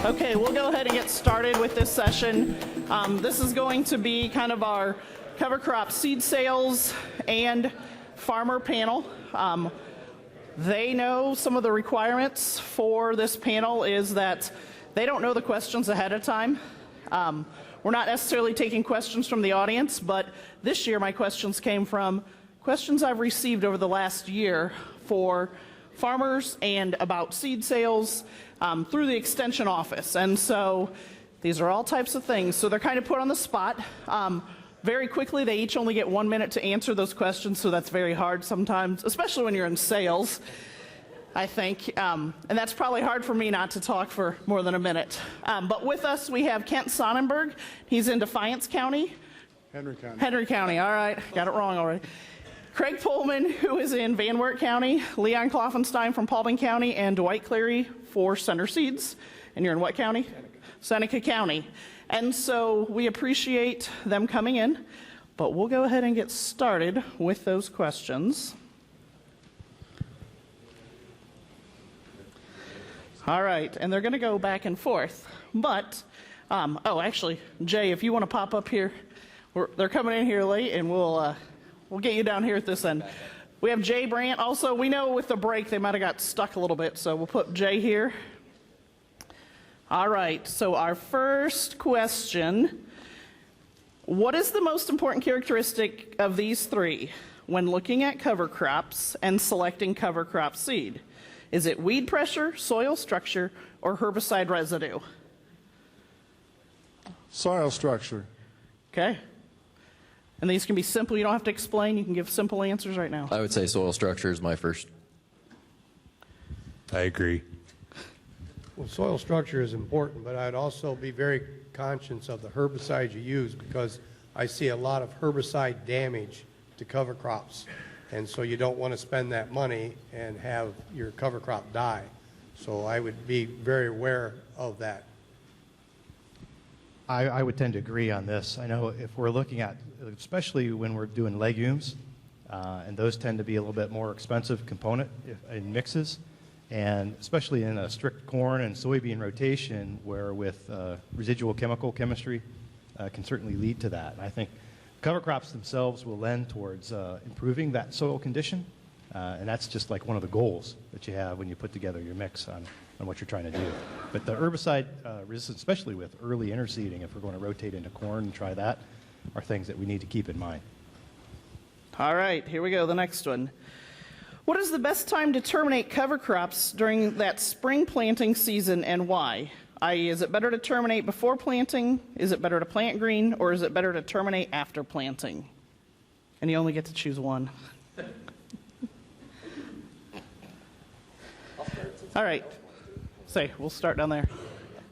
Okay, we'll go ahead and get started with this session. This is going to be kind of our cover crop seed sales and farmer panel. They know some of the requirements for this panel is that they don't know the questions ahead of time. We're not necessarily taking questions from the audience, but this year my questions came from questions I've received over the last year for farmers and about seed sales through the extension office. And so these are all types of things. So they're kind of put on the spot. Very quickly, they each only get 1 minute to answer those questions, so that's very hard sometimes, especially when you're in sales, I think. And that's probably hard for me not to talk for more than a minute. But with us, we have Kent Sundberg. He's in Defiance County. Henry County. Henry County, all right. Got it wrong already. Craig Pullman, who is in Van Wert County, Leon Klopfenstein from Pullman County, and Dwight Clary for Center Seeds. And you're in what county? Seneca County. And so we appreciate them coming in, but we'll go ahead and get started with those questions. All right, and they're going to go back and forth. But, actually, Jay, if you want to pop up here, they're coming in here late, and we'll get you down here at this end. We have Jay Brandt also. We know with the break they might have got stuck a little bit, so we'll put Jay here. All right, so our first question, what is the most important characteristic of these three when looking at cover crops and selecting cover crop seed? Is it weed pressure, soil structure, or herbicide residue? Soil structure. Okay. And these can be simple. You don't have to explain. You can give simple answers right now. I would say soil structure is my first. I agree. Well, soil structure is important, but I'd also be very conscious of the herbicides you use because I see a lot of herbicide damage to cover crops. And so you don't want to spend that money and have your cover crop die. So I would be very aware of that. I would tend to agree on this. I know if we're looking at, especially when we're doing legumes, and those tend to be a little bit more expensive component in mixes, and especially in a strict corn and soybean rotation where with residual chemical chemistry can certainly lead to that. And I think cover crops themselves will lend towards improving that soil condition, and that's just like one of the goals that you have when you put together your mix on what you're trying to do. But the herbicide resistance, especially with early interseeding, if we're going to rotate into corn and try that, are things that we need to keep in mind. All right, here we go, the next one. What is the best time to terminate cover crops during that spring planting season and why? I.e., is it better to terminate before planting? Is it better to plant green? Or is it better to terminate after planting? And you only get to choose one. All right. Say, we'll start down there.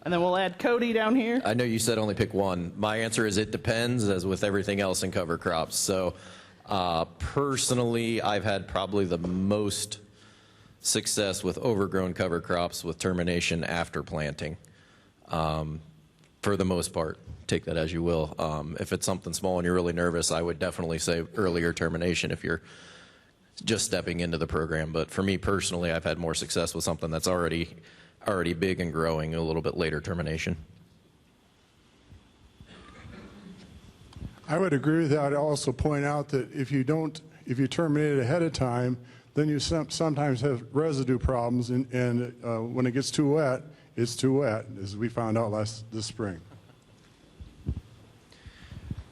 And then we'll add Cody down here. I know you said only pick one. My answer is it depends, as with everything else in cover crops. So personally, I've had probably the most success with overgrown cover crops with termination after planting. For the most part, take that as you will. If it's something small and you're really nervous, I would definitely say earlier termination if you're just stepping into the program. But for me personally, I've had more success with something that's already big and growing, a little bit later termination. I would agree with that. I'd also point out that if you terminate it ahead of time, then you sometimes have residue problems, and when it gets too wet, it's too wet, as we found out this spring.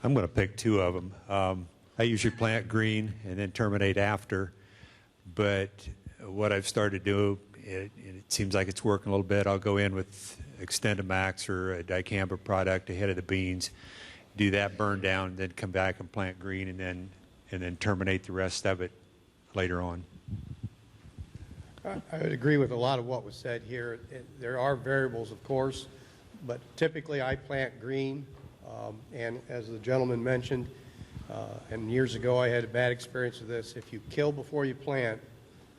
I'm going to pick two of them. I usually plant green and then terminate after, but what I've started to do, it seems like it's working a little bit. I'll go in with Extendamax or a dicamba product ahead of the beans, do that burn down, then come back and plant green, and then terminate the rest of it later on. I would agree with a lot of what was said here. There are variables, of course, but typically I plant green, and as the gentleman mentioned, and years ago I had a bad experience with this. If you kill before you plant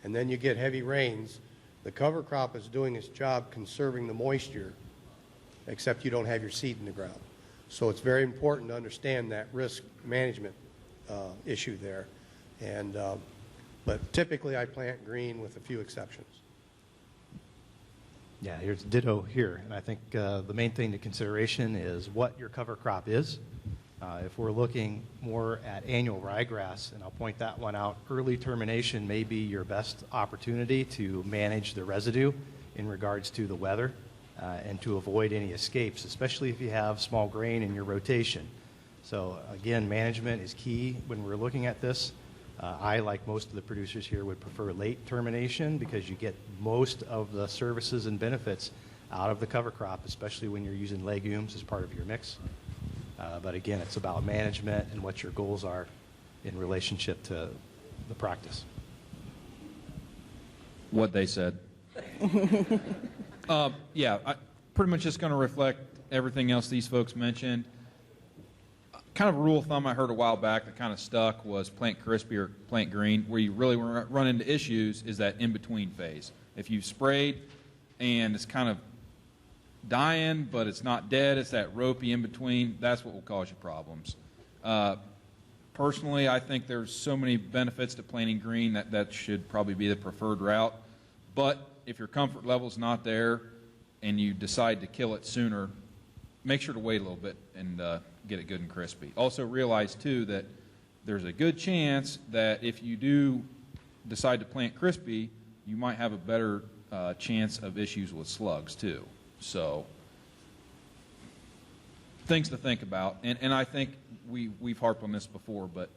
and then you get heavy rains, the cover crop is doing its job conserving the moisture, except you don't have your seed in the ground. So it's very important to understand that risk management issue there. And but typically I plant green with a few exceptions. Yeah, here's ditto here. And I think the main thing to consideration is what your cover crop is. If we're looking more at annual ryegrass, and I'll point that one out, early termination may be your best opportunity to manage the residue in regards to the weather and to avoid any escapes, especially if you have small grain in your rotation. So again, management is key when we're looking at this. I, like most of the producers here, would prefer late termination because you get most of the services and benefits out of the cover crop, especially when you're using legumes as part of your mix. But again, it's about management and what your goals are in relationship to the practice. What they said. Yeah, pretty much just going to reflect everything else these folks mentioned. Kind of a rule of thumb I heard a while back that kind of stuck was plant crispy or plant green. Where you really run into issues is that in-between phase. If you've sprayed and it's kind of dying, but it's not dead, it's that ropey in-between, that's what will cause you problems. Personally, I think there's so many benefits to planting green that should probably be the preferred route. But if your comfort level's not there and you decide to kill it sooner, make sure to wait a little bit and get it good and crispy. Also realize, too, that there's a good chance that if you do decide to plant crispy, you might have a better chance of issues with slugs, too. So things to think about. And I think we've harped on this before, but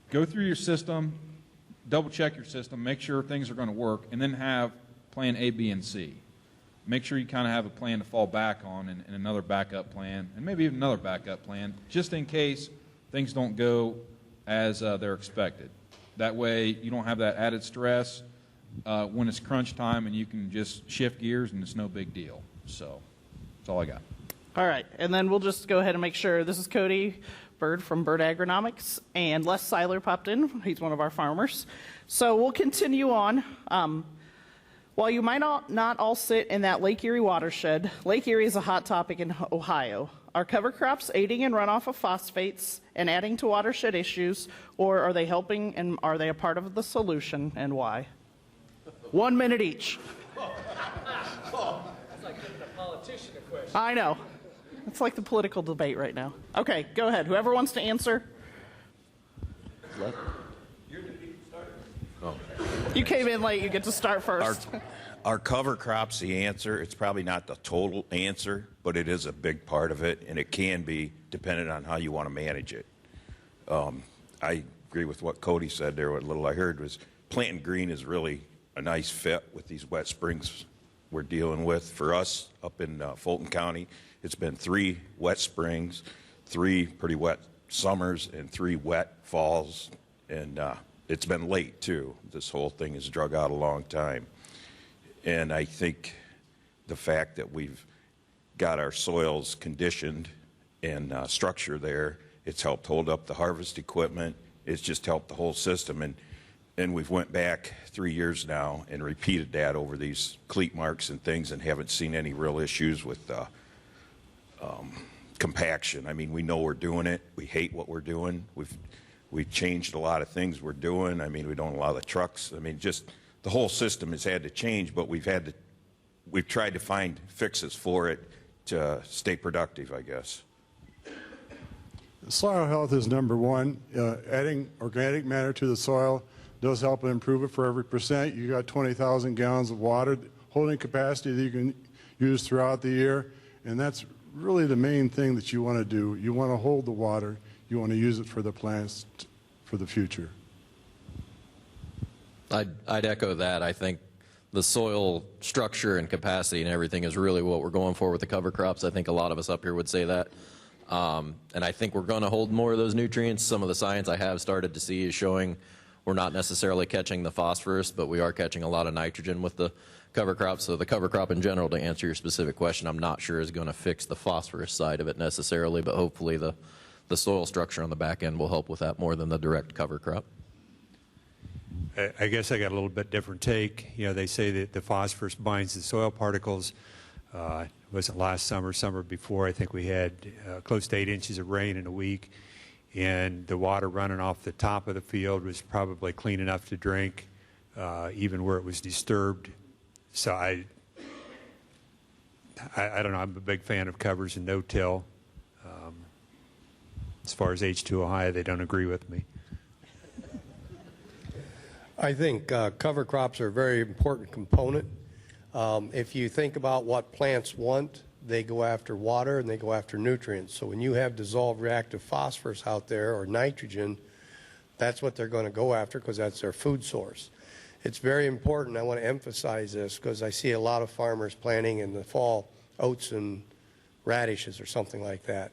go through your system, double-check your system, make sure things are going to work, and then have plan A, B, and C. Make sure you kind of have a plan to fall back on and another backup plan, and maybe even another backup plan, just in case things don't go as they're expected. That way you don't have that added stress when it's crunch time, and you can just shift gears and it's no big deal. So that's all I got. All right, and then we'll just go ahead and make sure. This is Cody Bird from Bird Agronomics, and Les Siler popped in. He's one of our farmers. So we'll continue on. While you might not all sit in that Lake Erie watershed, Lake Erie is a hot topic in Ohio. Are cover crops aiding in runoff of phosphates and adding to watershed issues, or are they helping, and are they a part of the solution, and why? 1 minute each. That's like giving a politician a question. I know. It's like the political debate right now. Okay, go ahead. Whoever wants to answer. You came in late. You get to start first. Our cover crop's the answer. It's probably not the total answer, but it is a big part of it, and it can be dependent on how you want to manage it. I agree with what Cody said there. What little I heard was planting green is really a nice fit with these wet springs we're dealing with. For us up in Fulton County, it's been 3 wet springs, 3 pretty wet summers, and 3 wet falls, and it's been late too. This whole thing has drug out a long time. And I think the fact that we've got our soils conditioned and structure there, it's helped hold up the harvest equipment. It's just helped the whole system. And we've went back 3 years now and repeated that over these cleat marks and things and haven't seen any real issues with compaction. I mean, we know we're doing it. We hate what we're doing. We've changed a lot of things we're doing. I mean, we don't allow the trucks. I mean, just the whole system has had to change, but we've tried to find fixes for it to stay productive, I guess. Soil health is number one. Adding organic matter to the soil does help improve it. For every percent, you got 20,000 gallons of water holding capacity that you can use throughout the year, and that's really the main thing that you want to do. You want to hold the water. You want to use it for the plants for the future. I'd echo that. I think the soil structure and capacity and everything is really what we're going for with the cover crops. I think a lot of us up here would say that. And I think we're going to hold more of those nutrients. Some of the science I have started to see is showing we're not necessarily catching the phosphorus, but we are catching a lot of nitrogen with the cover crop. So the cover crop in general, to answer your specific question, I'm not sure is going to fix the phosphorus side of it necessarily, but hopefully the soil structure on the back end will help with that more than the direct cover crop. I guess I got a little bit different take. You know, they say that the phosphorus binds the soil particles. Wasn't last summer before, I think we had close to 8 inches of rain in a week, and the water running off the top of the field was probably clean enough to drink, even where it was disturbed. So I don't know. I'm a big fan of covers and no-till. As far as H2O high, they don't agree with me. I think cover crops are a very important component. If you think about what plants want, they go after water and they go after nutrients. So when you have dissolved reactive phosphorus out there or nitrogen, that's what they're going to go after because that's their food source. It's very important. I want to emphasize this because I see a lot of farmers planting in the fall oats and radishes or something like that.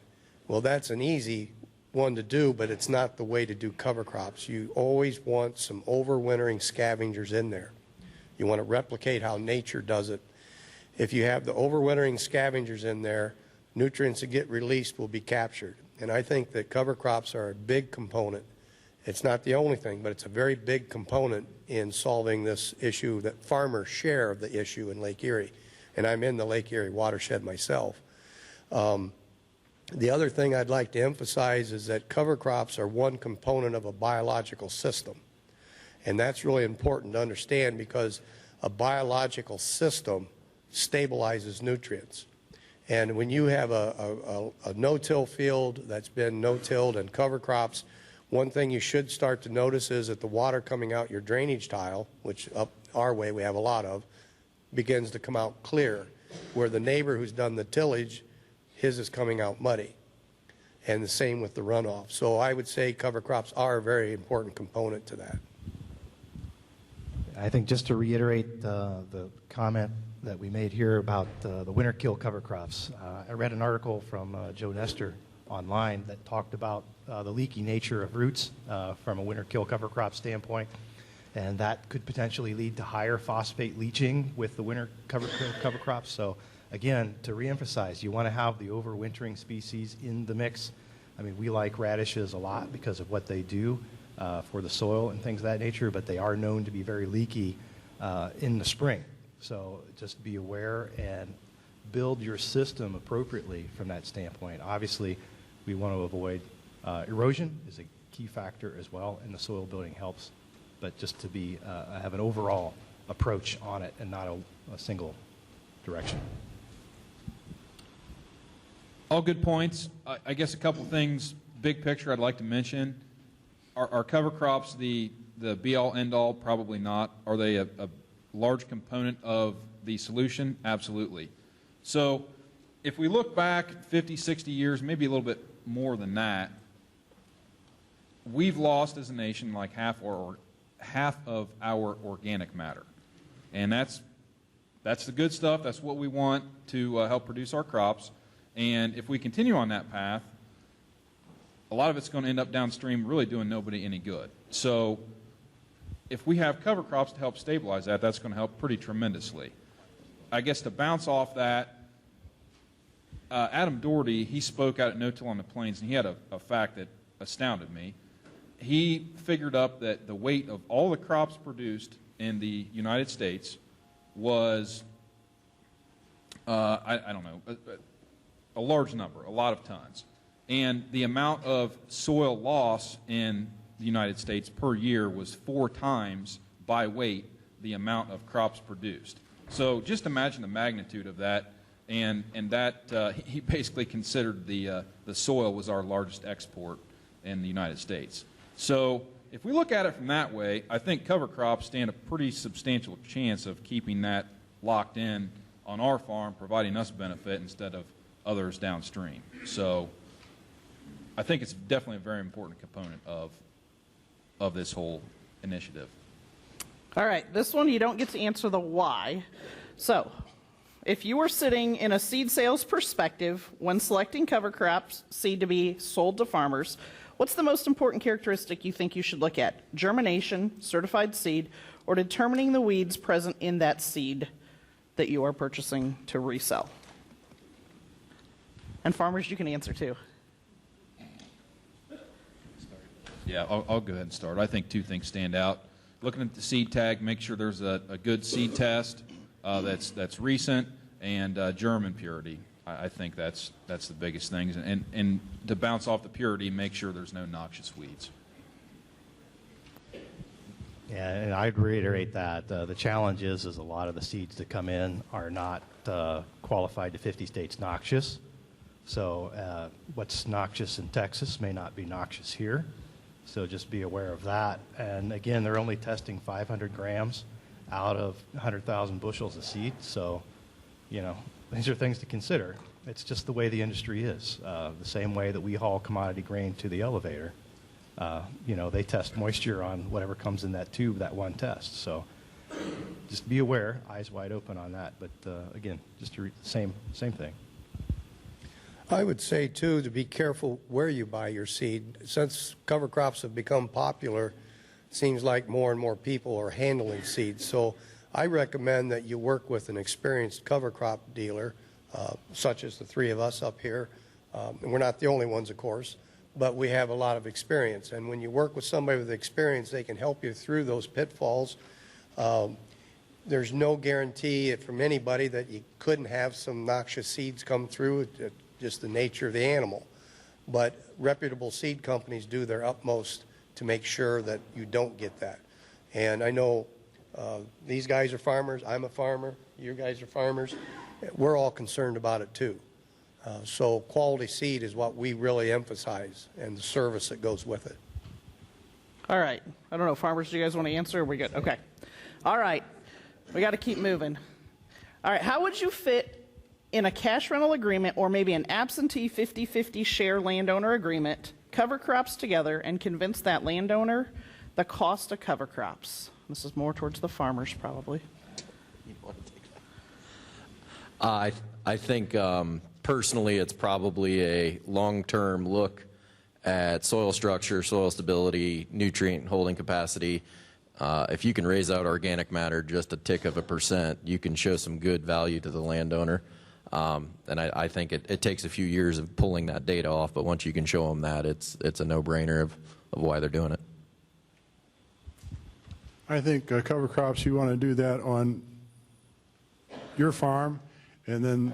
Well, that's an easy one to do, but it's not the way to do cover crops. You always want some overwintering scavengers in there. You want to replicate how nature does it. If you have the overwintering scavengers in there, nutrients that get released will be captured. And I think that cover crops are a big component. It's not the only thing, but it's a very big component in solving this issue, that farmers share of the issue in Lake Erie. And I'm in the Lake Erie watershed myself. The other thing I'd like to emphasize is that cover crops are one component of a biological system. And that's really important to understand because a biological system stabilizes nutrients. And when you have a no-till field that's been no-tilled and cover crops, one thing you should start to notice is that the water coming out your drainage tile, which up our way we have a lot of, begins to come out clear, where the neighbor who's done the tillage, his is coming out muddy. And the same with the runoff. So I would say cover crops are a very important component to that. I think just to reiterate the comment that we made here about the winter kill cover crops, I read an article from Joe Nestor online that talked about the leaky nature of roots from a winter kill cover crop standpoint, and that could potentially lead to higher phosphate leaching with the winter cover crops. So again, to reemphasize, you want to have the overwintering species in the mix. I mean, we like radishes a lot because of what they do for the soil and things of that nature, but they are known to be very leaky in the spring. So just be aware and build your system appropriately from that standpoint. Obviously, we want to avoid erosion is a key factor as well, and the soil building helps. But just to be have an overall approach on it and not a single direction. All good points. I guess a couple things, big picture I'd like to mention. Are cover crops the be-all, end-all? Probably not. Are they a large component of the solution? Absolutely. So if we look back 50, 60 years, maybe a little bit more than that, we've lost as a nation like half of our organic matter. And that's the good stuff. That's what we want to help produce our crops. And if we continue on that path, a lot of it's going to end up downstream really doing nobody any good. So if we have cover crops to help stabilize that, that's going to help pretty tremendously. I guess to bounce off that, Adam Doherty, he spoke out at No Till on the Plains, and he had a fact that astounded me. He figured up that the weight of all the crops produced in the United States was, I don't know, a large number, a lot of tons. And the amount of soil loss in the United States per year was 4 times by weight the amount of crops produced. So just imagine the magnitude of that, and that he basically considered the soil was our largest export in the United States. So if we look at it from that way, I think cover crops stand a pretty substantial chance of keeping that locked in on our farm, providing us benefit instead of others downstream. So I think it's definitely a very important component of this whole initiative. All right, this one you don't get to answer the why. So, if you were sitting in a seed sales perspective when selecting cover crops seed to be sold to farmers, what's the most important characteristic you think you should look at? Germination, certified seed, or determining the weeds present in that seed that you are purchasing to resell? And farmers, you can answer too. Yeah, I'll go ahead and start. I think 2 things stand out. Looking at the seed tag, make sure there's a good seed test that's recent, and germ impurity. I think that's the biggest things. And to bounce off the purity, make sure there's no noxious weeds. And I'd reiterate that the challenge is a lot of the seeds that come in are not qualified to 50 states noxious. So what's noxious in Texas may not be noxious here. So just be aware of that. And again, they're only testing 500 grams out of 100,000 bushels of seed. So, you know, these are things to consider. It's just the way the industry is. The same way that we haul commodity grain to the elevator. You know, they test moisture on whatever comes in that tube, that one test. So just be aware, eyes wide open on that. But again, just same thing. I would say, too, to be careful where you buy your seed. Since cover crops have become popular, it seems like more and more people are handling seeds. So I recommend that you work with an experienced cover crop dealer, such as the three of us up here. And we're not the only ones, of course, but we have a lot of experience. And when you work with somebody with experience, they can help you through those pitfalls. There's no guarantee from anybody that you couldn't have some noxious seeds come through. Just the nature of the animal. But reputable seed companies do their utmost to make sure that you don't get that. And I know these guys are farmers, I'm a farmer, you guys are farmers. We're all concerned about it too. So quality seed is what we really emphasize and the service that goes with it. All right. I don't know, farmers, do you guys want to answer? Are we good? Okay. All right. We got to keep moving. All right. How would you fit in a cash rental agreement or maybe an absentee 50-50 share landowner agreement, cover crops together and convince that landowner the cost of cover crops? This is more towards the farmers probably. I think personally it's probably a long-term look at soil structure, soil stability, nutrient holding capacity. If you can raise out organic matter just a tick of a %, you can show some good value to the landowner. And I think it takes a few years of pulling that data off, but once you can show them that, it's a no-brainer of why they're doing it. I think cover crops, you want to do that on your farm, and then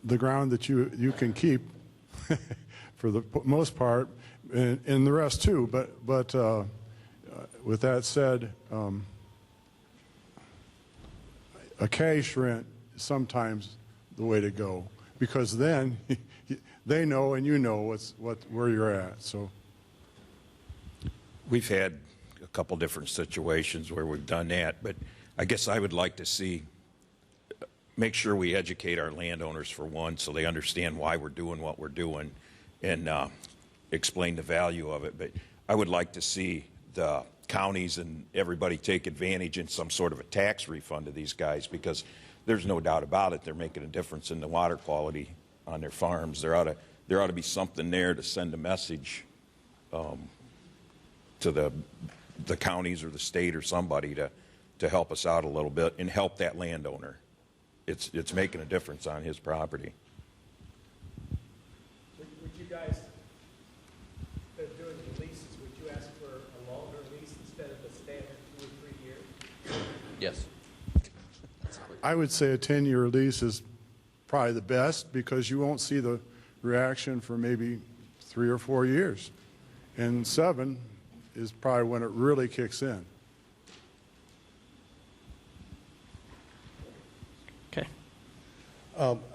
the ground that you can keep for the most part, and the rest too. But with that said, a cash rent is sometimes the way to go, because then they know and you know where you're at. So We've had a couple different situations where we've done that, but I guess I would like to make sure we educate our landowners, for one, so they understand why we're doing what we're doing, and explain the value of it. But I would like to see the counties and everybody take advantage in some sort of a tax refund to these guys, because there's no doubt about it, they're making a difference in the water quality on their farms. There ought to be something there to send a message to the counties or the state or somebody to help us out a little bit and help that landowner. It's making a difference on his property. Would you guys, that are doing the leases, would you ask for a longer lease instead of the standard 2 or 3 years? Yes. I would say a 10-year lease is probably the best, because you won't see the reaction for maybe 3 or 4 years. And 7 is probably when it really kicks in. Okay.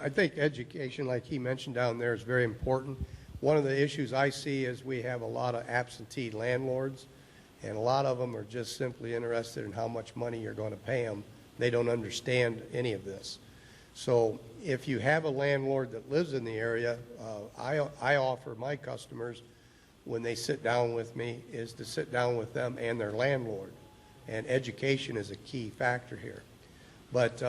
I think education, like he mentioned down there, is very important. One of the issues I see is we have a lot of absentee landlords, and a lot of them are just simply interested in how much money you're going to pay them. They don't understand any of this. So if you have a landlord that lives in the area, I offer my customers, when they sit down with me, is to sit down with them and their landlord. And education is a key factor here. But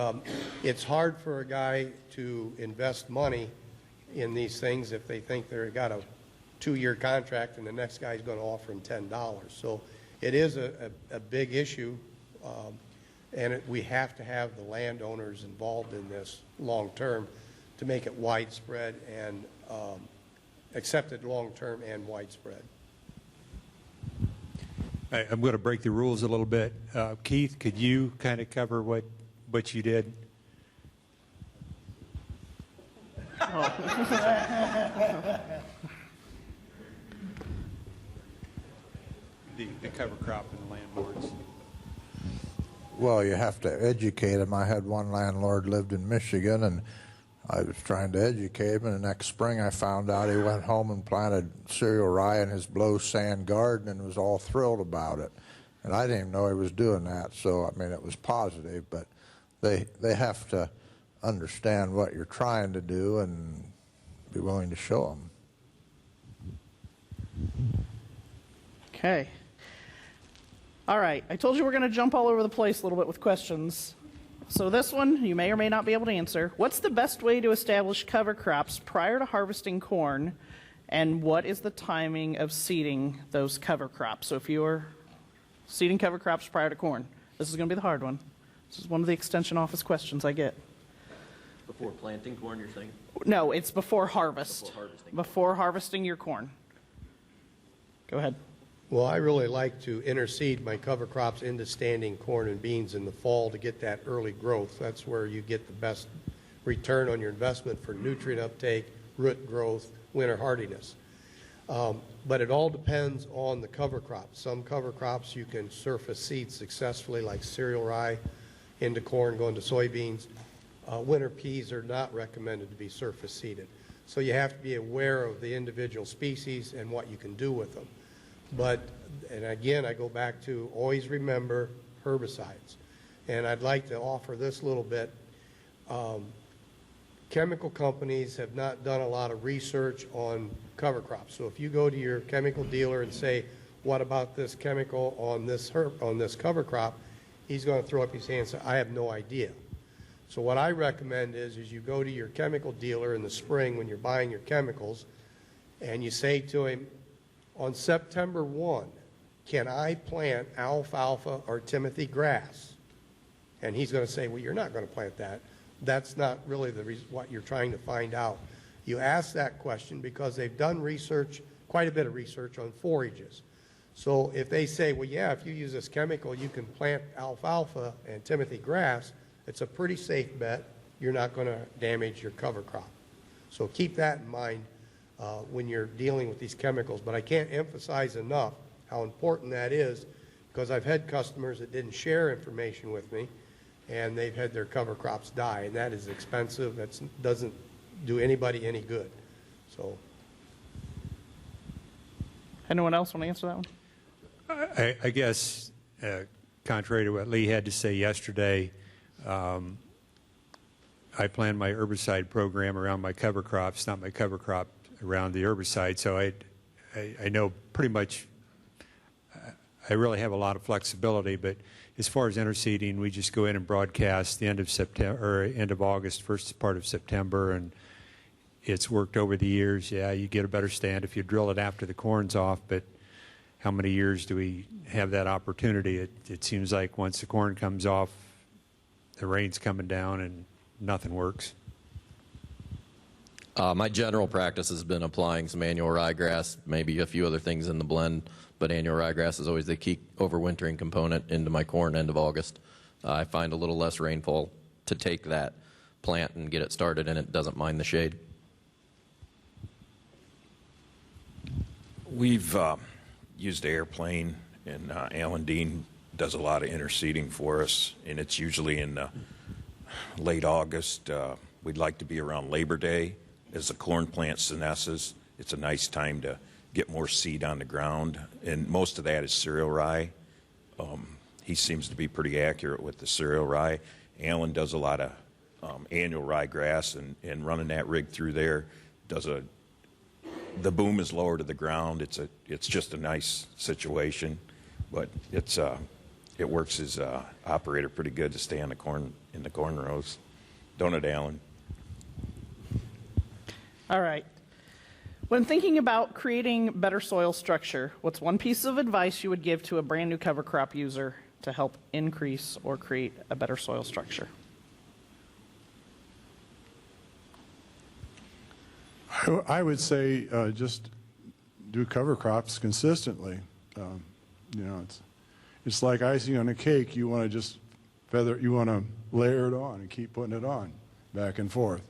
it's hard for a guy to invest money in these things if they think they've got a 2-year contract and the next guy's going to offer them $10. So it is a big issue. And we have to have the landowners involved in this long term to make it widespread and accepted long term and widespread. I'm going to break the rules a little bit. Keith, could you kind of cover what you did? the cover crop and the landlords? Well, you have to educate them. I had one landlord lived in Michigan, and I was trying to educate him, and the next spring I found out he went home and planted cereal rye in his blow sand garden and was all thrilled about it. And I didn't even know he was doing that, so, I mean, it was positive, but they have to understand what you're trying to do and be willing to show them. Okay. All right. I told you we're going to jump all over the place a little bit with questions. So this one, you may or may not be able to answer. What's the best way to establish cover crops prior to harvesting corn, and what is the timing of seeding those cover crops? So if you're seeding cover crops prior to corn, this is going to be the hard one. This is one of the extension office questions I get. Before planting corn, you're saying? No, it's before harvest. Before harvesting. Before harvesting your corn. Go ahead. Well, I really like to interseed my cover crops into standing corn and beans in the fall to get that early growth. That's where you get the best return on your investment for nutrient uptake, root growth, winter hardiness. But it all depends on the cover crops. Some cover crops you can surface seed successfully, like cereal rye into corn, going to soybeans. Winter peas are not recommended to be surface seeded. So you have to be aware of the individual species and what you can do with them. But, and again, I go back to always remember herbicides. And I'd like to offer this little bit. Chemical companies have not done a lot of research on cover crops. So if you go to your chemical dealer and say, what about this chemical on this cover crop, he's going to throw up his hand and say, I have no idea. So what I recommend is you go to your chemical dealer in the spring when you're buying your chemicals, and you say to him, on September 1, can I plant alfalfa or Timothy grass? And he's going to say, well, you're not going to plant that. That's not really what you're trying to find out. You ask that question because they've done research, quite a bit of research on forages. So if they say, well, yeah, if you use this chemical, you can plant alfalfa and Timothy grass, it's a pretty safe bet. You're not going to damage your cover crop. So keep that in mind when you're dealing with these chemicals. But I can't emphasize enough how important that is, because I've had customers that didn't share information with me, and they've had their cover crops die, and that is expensive. That doesn't do anybody any good. So, anyone else want to answer that one? I guess, contrary to what Lee had to say yesterday, I plan my herbicide program around my cover crops, not my cover crop around the herbicide. So I know pretty much, I really have a lot of flexibility, but as far as interseeding, we just go in and broadcast the end of September, or end of August, first part of September, and it's worked over the years. Yeah, you get a better stand if you drill it after the corn's off, but how many years do we have that opportunity? It seems like once the corn comes off, the rain's coming down and nothing works. My general practice has been applying some annual ryegrass, maybe a few other things in the blend, but annual ryegrass is always the key overwintering component into my corn end of August. I find a little less rainfall to take that plant and get it started, and it doesn't mind the shade. We've used airplane, and Alan Dean does a lot of interseeding for us, and it's usually in late August. We'd like to be around Labor Day as the corn plant senesces. It's a nice time to get more seed on the ground, and most of that is cereal rye. He seems to be pretty accurate with the cereal rye. Alan does a lot of annual ryegrass, and running that rig through there the boom is lower to the ground. It's just a nice situation, but it works as operator pretty good to stay on the corn in the corn rows. Don't it, Alan? All right. When thinking about creating better soil structure, what's one piece of advice you would give to a brand new cover crop user to help increase or create a better soil structure? I would say just do cover crops consistently. It's like icing on a cake. You want to just you want to layer it on and keep putting it on back and forth.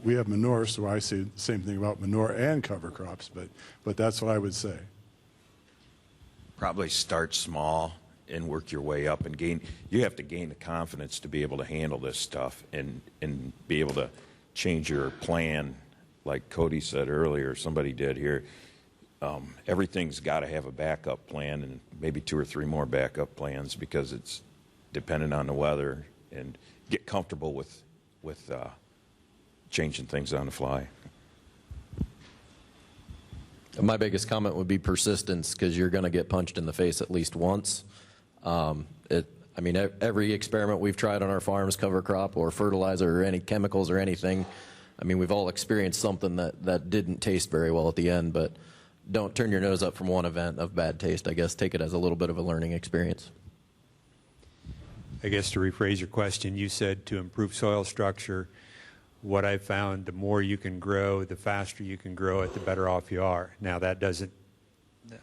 We have manure, so I say the same thing about manure and cover crops, but that's what I would say. probably start small and work your way up and you have to gain the confidence to be able to handle this stuff and be able to change your plan, like Cody said earlier, somebody did here. Everything's got to have a backup plan and maybe 2 or 3 more backup plans because it's dependent on the weather, and get comfortable with changing things on the fly. My biggest comment would be persistence, because you're going to get punched in the face at least once. I mean, every experiment we've tried on our farms, cover crop or fertilizer or any chemicals or anything, I mean, we've all experienced something that didn't taste very well at the end, but don't turn your nose up from one event of bad taste. I guess take it as a little bit of a learning experience. I guess to rephrase your question, you said to improve soil structure. What I've found, the more you can grow, the faster you can grow it, the better off you are. Now that doesn't,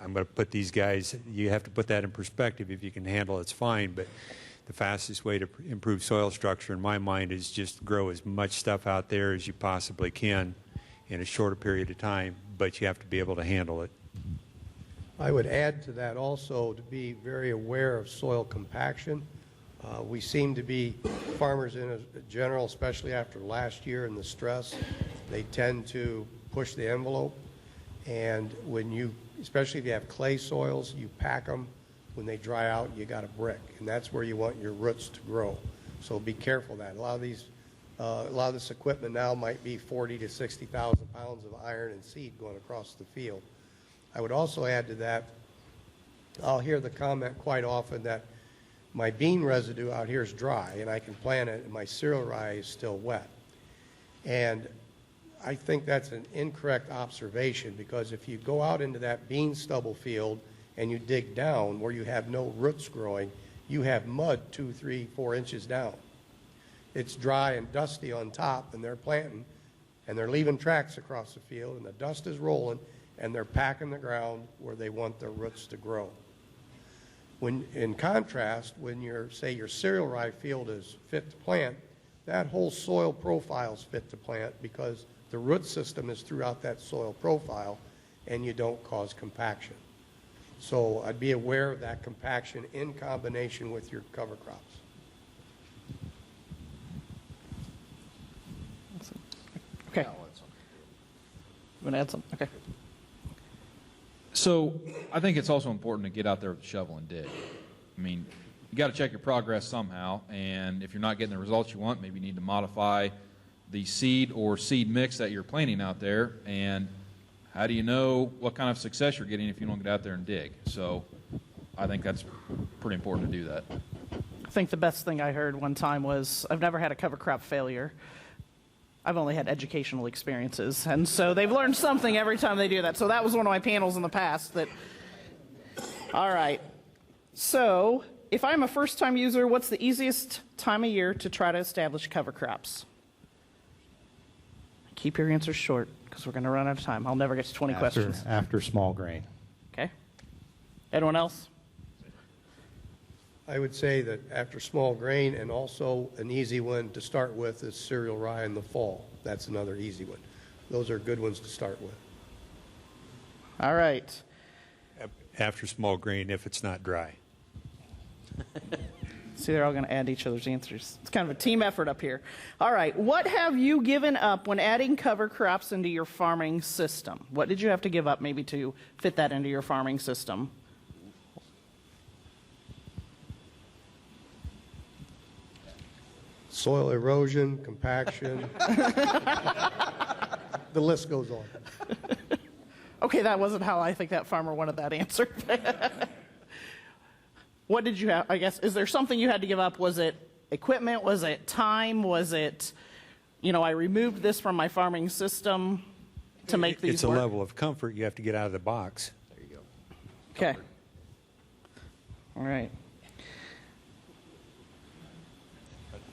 I'm going to put these guys, you have to put that in perspective. If you can handle it, it's fine, but the fastest way to improve soil structure in my mind is just grow as much stuff out there as you possibly can in a shorter period of time, but you have to be able to handle it. I would add to that also to be very aware of soil compaction. We seem to be, farmers in a general, especially after last year and the stress, they tend to push the envelope. And when you, especially if you have clay soils, you pack them. When they dry out, you got a brick. And that's where you want your roots to grow. So be careful of that. A lot of this equipment now might be 40 to 60,000 pounds of iron and seed going across the field. I would also add to that, I'll hear the comment quite often that my bean residue out here is dry and I can plant it and my cereal rye is still wet. And I think that's an incorrect observation, because if you go out into that bean stubble field and you dig down where you have no roots growing, you have mud 2, 3, 4 inches down. It's dry and dusty on top, and they're planting and they're leaving tracks across the field, and the dust is rolling and they're packing the ground where they want their roots to grow. When, in contrast, when say your cereal rye field is fit to plant, that whole soil profile is fit to plant because the root system is throughout that soil profile and you don't cause compaction. So I'd be aware of that compaction in combination with your cover crops. Okay. You want to add something? Okay. So I think it's also important to get out there with the shovel and dig. I mean, you got to check your progress somehow, and if you're not getting the results you want, maybe you need to modify the seed or seed mix that you're planting out there. And how do you know what kind of success you're getting if you don't get out there and dig? So I think that's pretty important to do that. I think the best thing I heard one time was, I've never had a cover crop failure. I've only had educational experiences, and so they've learned something every time they do that. So that was one of my panels in the past. All right. So if I'm a first-time user, what's the easiest time of year to try to establish cover crops? Keep your answers short, because we're going to run out of time. I'll never get to 20 questions. After small grain. Okay. Anyone else? I would say that after small grain, and also an easy one to start with is cereal rye in the fall. That's another easy one. Those are good ones to start with. All right. After small grain, if it's not dry. See, they're all going to add each other's answers. It's kind of a team effort up here. All right. What have you given up when adding cover crops into your farming system? What did you have to give up maybe to fit that into your farming system? Soil erosion, compaction. The list goes on. Okay, that wasn't how I think that farmer wanted that answer. What did you have? I guess, is there something you had to give up? Was it equipment? Was it time? Was it, I removed this from my farming system to make these It's work? a level of comfort you have to get out of the box. There you go. Okay. All right.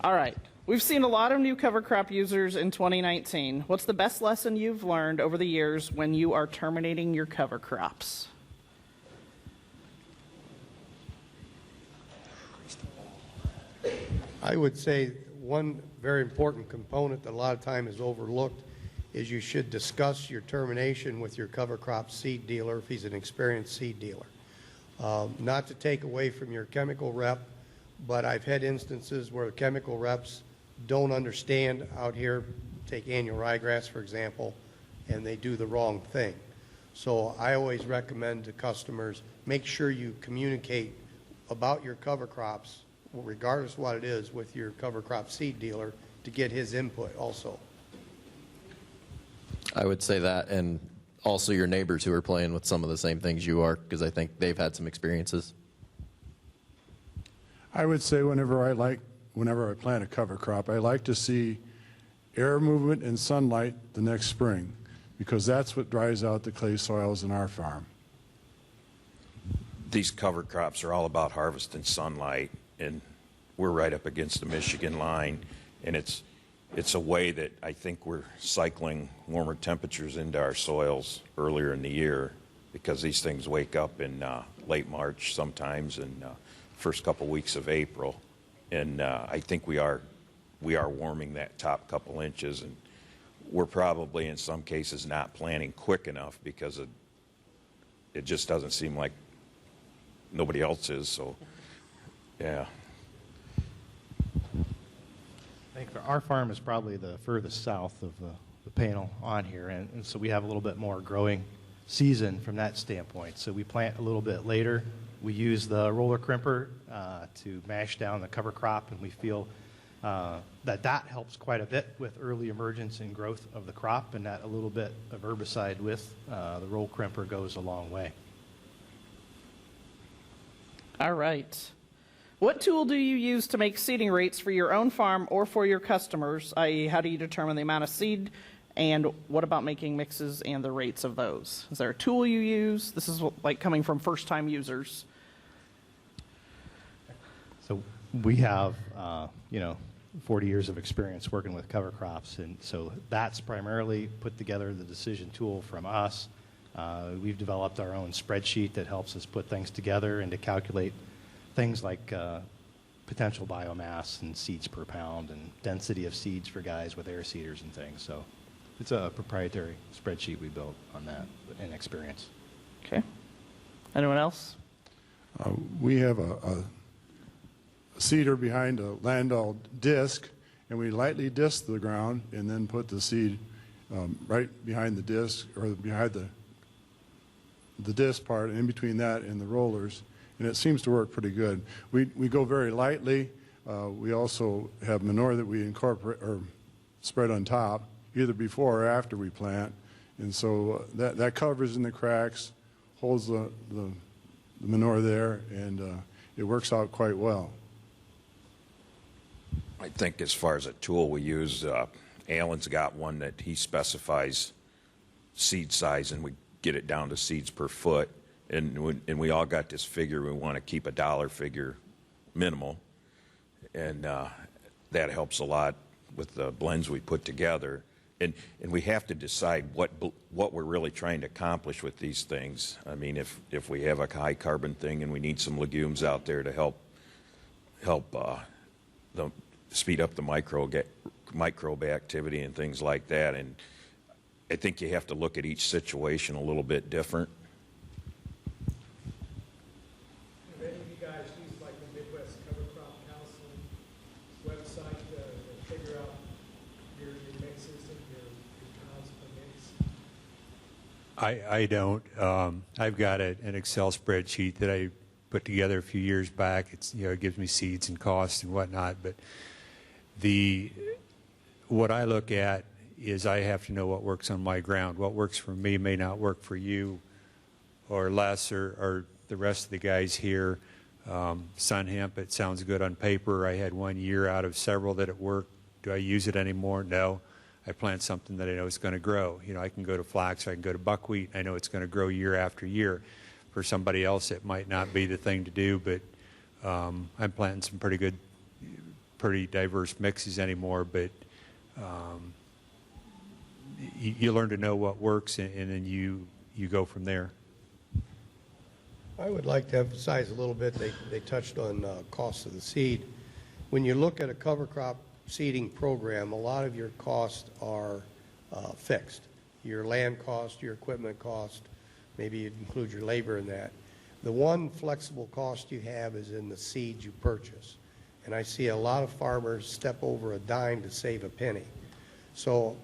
All right. We've seen a lot of new cover crop users in 2019. What's the best lesson you've learned over the years when you are terminating your cover crops? I would say one very important component that a lot of time is overlooked is you should discuss your termination with your cover crop seed dealer if he's an experienced seed dealer. Not to take away from your chemical rep, but I've had instances where chemical reps don't understand out here, take annual ryegrass, for example, and they do the wrong thing. So I always recommend to customers, make sure you communicate about your cover crops, regardless of what it is, with your cover crop seed dealer to get his input also. I would say that, and also your neighbors who are playing with some of the same things you are, because I think they've had some experiences. I would say whenever I plant a cover crop, I like to see air movement and sunlight the next spring, because that's what dries out the clay soils in our farm. These cover crops are all about harvesting sunlight, and we're right up against the Michigan line, and it's a way that I think we're cycling warmer temperatures into our soils earlier in the year, because these things wake up in late March sometimes, and first couple weeks of April, and I think we are warming that top couple inches, and we're probably in some cases not planting quick enough because it just doesn't seem like nobody else is. So, yeah. I think our farm is probably the furthest south of the panel on here, and so we have a little bit more growing season from that standpoint. So we plant a little bit later. We use the roller crimper to mash down the cover crop, and we feel that helps quite a bit with early emergence and growth of the crop, and that a little bit of herbicide with the roller crimper goes a long way. All right. What tool do you use to make seeding rates for your own farm or for your customers, i.e. how do you determine the amount of seed, and what about making mixes and the rates of those? Is there a tool you use? This is like coming from first-time users. So we have, 40 years of experience working with cover crops, and so that's primarily put together the decision tool from us. We've developed our own spreadsheet that helps us put things together and to calculate things like potential biomass and seeds per pound and density of seeds for guys with air seeders and things. So it's a proprietary spreadsheet we built on that and experience. Okay. Anyone else? We have a seeder behind a Landau disc, and we lightly disc the ground and then put the seed right behind the disc, or behind the disc part, and in between that and the rollers, and it seems to work pretty good. We go very lightly. We also have manure that we incorporate or spread on top, either before or after we plant, and so that covers in the cracks, holds the manure there, and it works out quite well. I think as far as a tool we use, Alan's got one that he specifies seed size, and we get it down to seeds per foot. And we all got this figure. We want to keep a dollar figure minimal, and that helps a lot with the blends we put together. And we have to decide what we're really trying to accomplish with these things. I mean, if we have a high carbon thing and we need some legumes out there to help speed up the microbe activity and things like that. And I think you have to look at each situation a little bit different. Do any of you guys use like the Midwest Cover Crop Counseling website to figure out your mixes and your pounds per mix? I don't. I've got an Excel spreadsheet that I put together a few years back. It gives me seeds and costs and whatnot, but what I look at is I have to know what works on my ground. What works for me may not work for you or Les or the rest of the guys here. Sun hemp, it sounds good on paper. I had 1 year out of several that it worked. Do I use it anymore? No. I plant something that I know is going to grow. I can go to flax, I can go to buckwheat. I know it's going to grow year after year. For somebody else, it might not be the thing to do, but I'm planting some pretty diverse mixes anymore, but you learn to know what works, and then you go from there. I would like to emphasize a little bit, they touched on cost of the seed. When you look at a cover crop seeding program, a lot of your costs are fixed. Your land cost, your equipment cost, maybe you include your labor in that. The one flexible cost you have is in the seeds you purchase. And I see a lot of farmers step over a dime to save a penny. So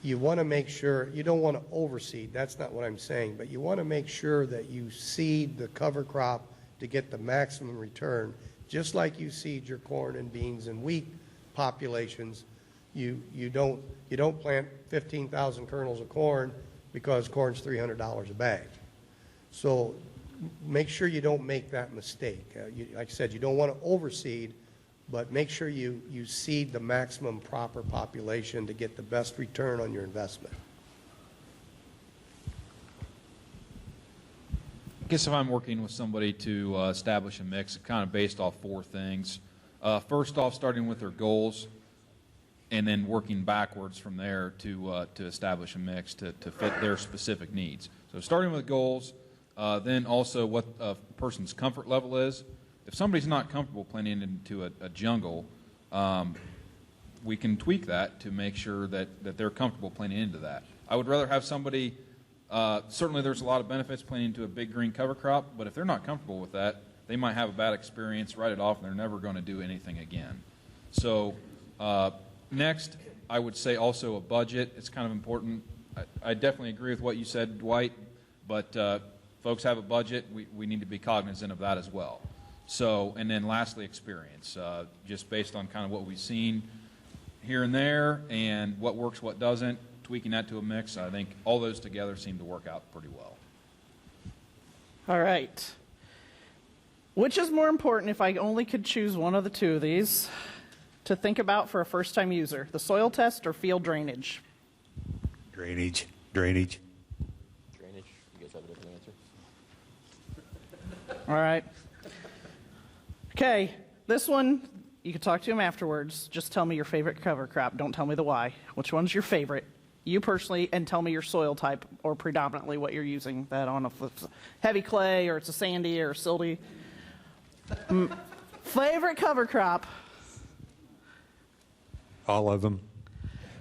you want to make sure, you don't want to overseed, that's not what I'm saying, but you want to make sure that you seed the cover crop to get the maximum return, just like you seed your corn and beans and wheat populations. You don't plant 15,000 kernels of corn because corn's $300 a bag. So make sure you don't make that mistake. Like I said, you don't want to overseed, but make sure you seed the maximum proper population to get the best return on your investment. I guess if I'm working with somebody to establish a mix, it's kind of based off 4 things. First off, starting with their goals, and then working backwards from there to establish a mix to fit their specific needs. So starting with goals, then also what a person's comfort level is. If somebody's not comfortable planting into a jungle, we can tweak that to make sure that they're comfortable planting into that. I would rather have somebody, certainly there's a lot of benefits planting into a big green cover crop, but if they're not comfortable with that, they might have a bad experience, write it off, and they're never going to do anything again. So next, I would say also a budget. It's kind of important. I definitely agree with what you said, Dwight, but folks have a budget. We need to be cognizant of that as well. So, and then lastly, experience, just based on kind of what we've seen here and there and what works, what doesn't, tweaking that to a mix. I think all those together seem to work out pretty well. All right. Which is more important, if I only could choose one of the 2 of these, to think about for a first-time user, the soil test or field drainage? Drainage. Drainage. You guys have a different answer? All right. Okay, this one, you can talk to him afterwards. Just tell me your favorite cover crop. Don't tell me the why. Which one's your favorite? You personally, and tell me your soil type, or predominantly what you're using that on. If it's heavy clay, or it's a sandy, or silty. Favorite cover crop? All of them.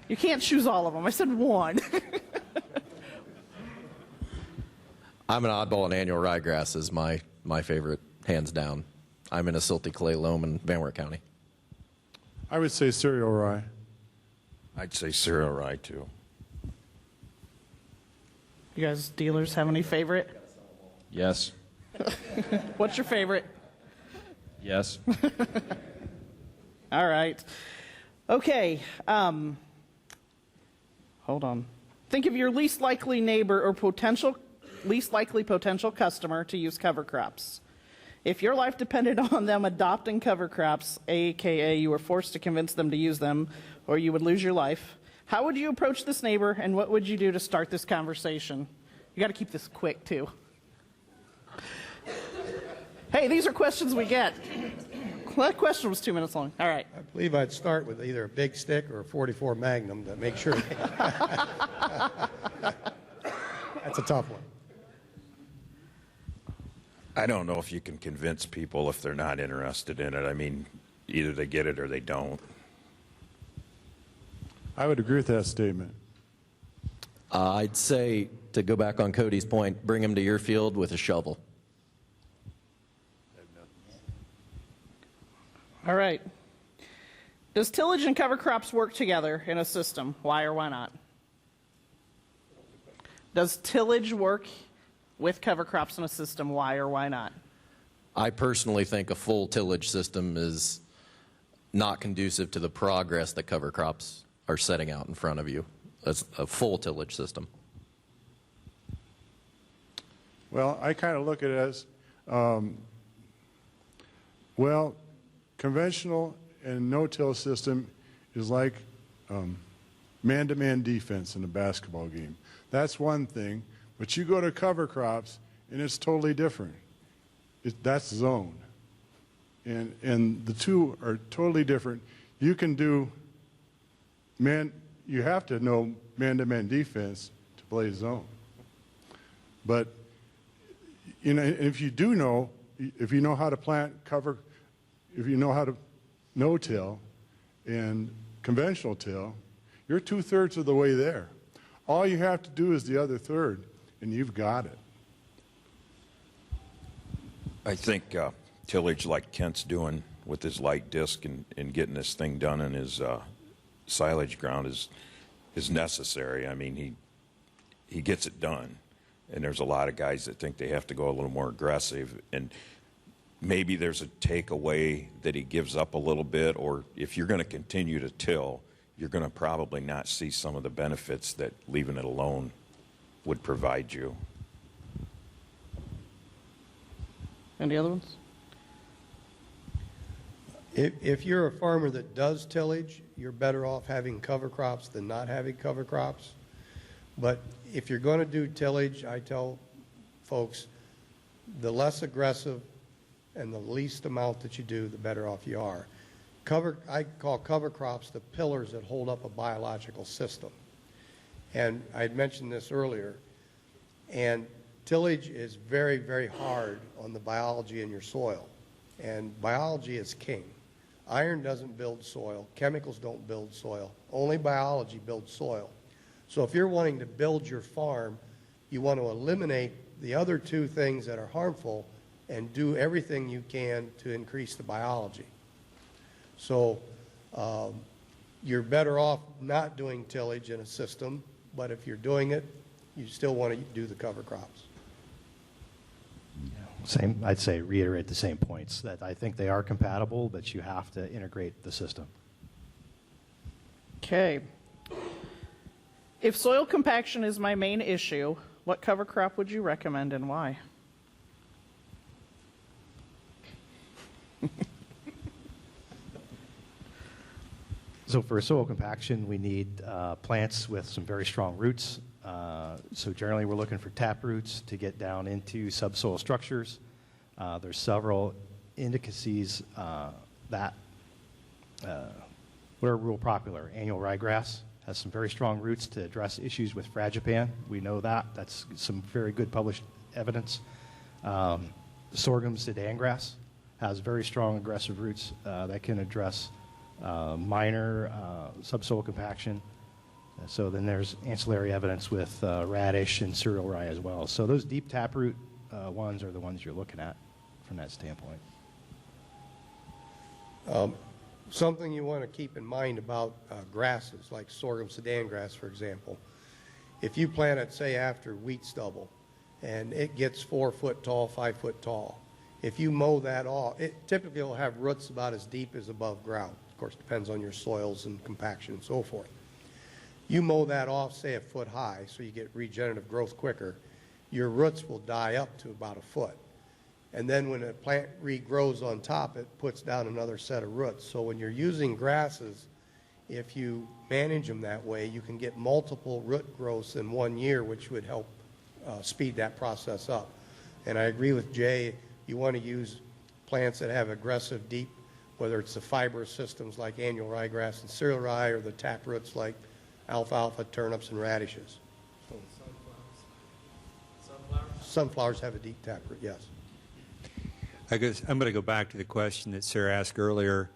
You can't choose all of them. I said one. I'm an oddball, and annual ryegrass is my favorite, hands down. I'm in a silty clay loam in Van Wert County. I would say cereal rye. I'd say cereal rye too. You guys dealers have any favorite? Yes. What's your favorite? Yes. All right. Okay. Hold on. Think of your least likely neighbor or least likely potential customer to use cover crops. If your life depended on them adopting cover crops, aka you were forced to convince them to use them, or you would lose your life, how would you approach this neighbor, and what would you do to start this conversation? You got to keep this quick, too. Hey, these are questions we get. That question was 2 minutes long. All right. I believe I'd start with either a big stick or a 44 Magnum to make sure. That's a tough one. I don't know if you can convince people if they're not interested in it. I mean, either they get it or they don't. I would agree with that statement. I'd say, to go back on Cody's point, bring him to your field with a shovel. All right. Does tillage and cover crops work together in a system? Why or why not? Does tillage work with cover crops in a system? Why or why not? I personally think a full tillage system is not conducive to the progress that cover crops are setting out in front of you. That's a full tillage system. Well, I kind of look at it as, well, conventional and no-till system is like man-to-man defense in a basketball game. That's one thing, but you go to cover crops and it's totally different. That's zone. And the two are totally different. You can do you have to know man-to-man defense to play zone. But you know, if you know how to plant cover, if you know how to no-till and conventional till, you're 2/3 of the way there. All you have to do is the other third, and you've got it. I think tillage like Kent's doing with his light disc and getting this thing done in his silage ground is necessary. I mean, he gets it done. And there's a lot of guys that think they have to go a little more aggressive. And maybe there's a takeaway that he gives up a little bit, or if you're going to continue to till, you're going to probably not see some of the benefits that leaving it alone would provide you. Any other ones? If you're a farmer that does tillage, you're better off having cover crops than not having cover crops. But if you're going to do tillage, I tell folks, the less aggressive and the least amount that you do, the better off you are. I call cover crops the pillars that hold up a biological system. And I had mentioned this earlier. And tillage is very, very hard on the biology in your soil. And biology is king. Iron doesn't build soil. Chemicals don't build soil. Only biology builds soil. So if you're wanting to build your farm, you want to eliminate the other two things that are harmful and do everything you can to increase the biology. So you're better off not doing tillage in a system, but if you're doing it, you still want to do the cover crops. I'd say reiterate the same points, that I think they are compatible, but you have to integrate the system. Okay. If soil compaction is my main issue, what cover crop would you recommend and why? So for soil compaction, we need plants with some very strong roots. So generally we're looking for tap roots to get down into subsoil structures. There's several indices that what are real popular. Annual ryegrass has some very strong roots to address issues with fragipan. We know that. That's some very good published evidence. Sorghum sedan grass has very strong aggressive roots that can address minor subsoil compaction. So then there's ancillary evidence with radish and cereal rye as well. So those deep taproot ones are the ones you're looking at from that standpoint. Something you want to keep in mind about grasses, like sorghum sedan grass, for example. If you plant it, say, after wheat stubble, and it gets 4 foot tall, 5 foot tall, if you mow that off, it typically will have roots about as deep as above ground. Of course, depends on your soils and compaction and so forth. You mow that off, say, a foot high, so you get regenerative growth quicker, your roots will die up to about a foot. And then when a plant regrows on top, it puts down another set of roots. So when you're using grasses, if you manage them that way, you can get multiple root growths in 1 year, which would help speed that process up. And I agree with Jay, you want to use plants that have aggressive deep, whether it's the fibrous systems like annual ryegrass and cereal rye, or the tap roots like alfalfa, turnips, and radishes. So sunflowers have a deep taproot, yes. I guess I'm going to go back to the question that Sarah asked earlier.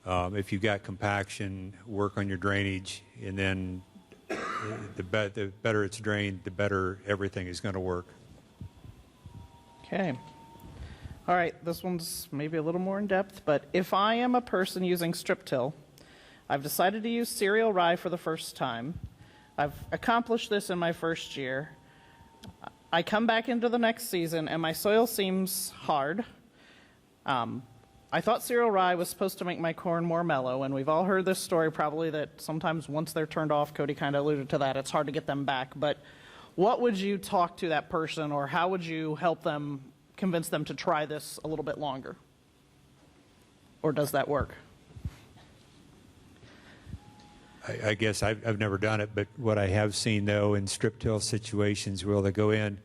If you've got compaction, work on your drainage, and then the better it's drained, the better everything is going to work. Okay. All right, this one's maybe a little more in depth, but if I am a person using strip till, I've decided to use cereal rye for the first time. I've accomplished this in my first year. I come back into the next season and my soil seems hard. I thought cereal rye was supposed to make my corn more mellow, and we've all heard this story probably that sometimes once they're turned off, Cody kind of alluded to that, it's hard to get them back. But what would you talk to that person, or how would you help them, convince them to try this a little bit longer? Or does that work? I guess I've never done it, but what I have seen, though, in strip till situations where they go in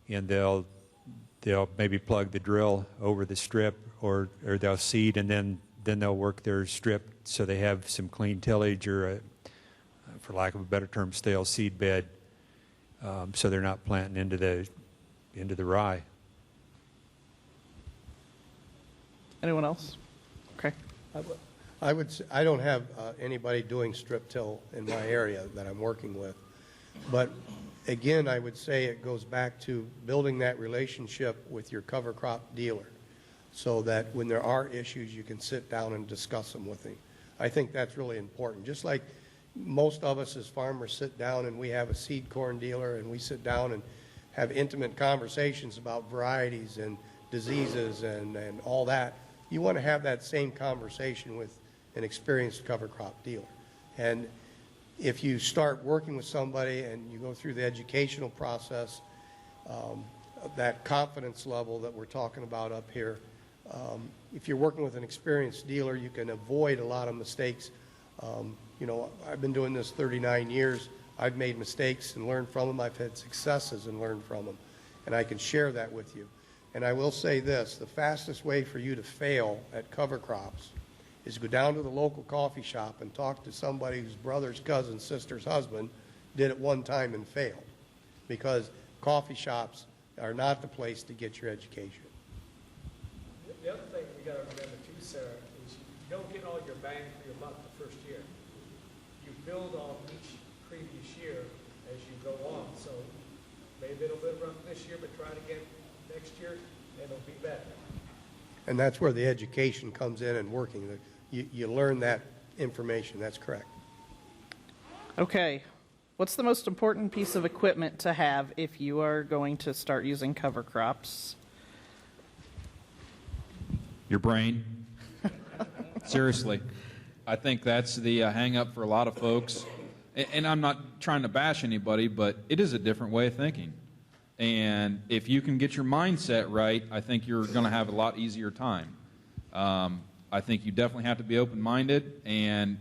and they'll maybe plug the drill over the strip, or they'll seed, and then they'll work their strip so they have some clean tillage, or for lack of a better term, stale seed bed, so they're not planting into the rye. Anyone else? Okay. I don't have anybody doing strip till in my area that I'm working with, but again, I would say it goes back to building that relationship with your cover crop dealer so that when there are issues, you can sit down and discuss them with him. I think that's really important. Just like most of us as farmers sit down and we have a seed corn dealer and we sit down and have intimate conversations about varieties and diseases and all that, you want to have that same conversation with an experienced cover crop dealer. And if you start working with somebody and you go through the educational process, that confidence level that we're talking about up here, if you're working with an experienced dealer, you can avoid a lot of mistakes. You know, I've been doing this 39 years. I've made mistakes and learned from them. I've had successes and learned from them. And I can share that with you. And I will say this, the fastest way for you to fail at cover crops is go down to the local coffee shop and talk to somebody whose brother's cousin, sister's husband did it one time and failed. Because coffee shops are not the place to get your education. The other thing we got to remember too, Sarah, is you don't get all your bang for your buck the first year. You build on each previous year as you go on. So maybe it'll be rough this year, but try it again next year, and it'll be better. And that's where the education comes in and working. You learn that information. That's correct. Okay. What's the most important piece of equipment to have if you are going to start using cover crops? Your brain. Seriously. I think that's the hang up for a lot of folks. And I'm not trying to bash anybody, but it is a different way of thinking. And if you can get your mindset right, I think you're going to have a lot easier time. I think you definitely have to be open-minded, and